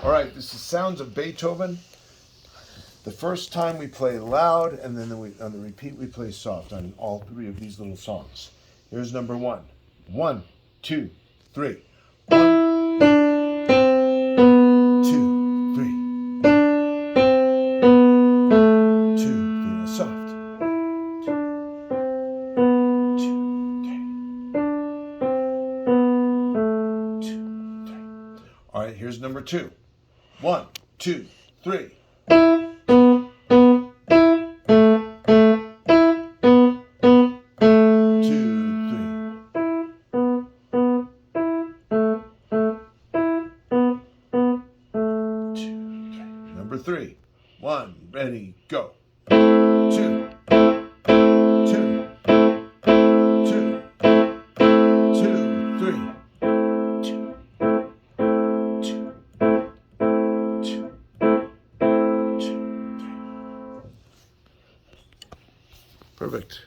All right, this is sounds of Beethoven. The first time we play loud, and then on the repeat we play soft on all three of these little songs. Here's number one. 1, 2, 3. 1, 2, 3. 2, 3. Soft. 2, 3. 2, 3. All right, here's number 2. 1, 2, 3. Number 3. 1, ready, go. 2, 2, 2, 2, 3. 2, 2, 2, 2, 3. Perfect.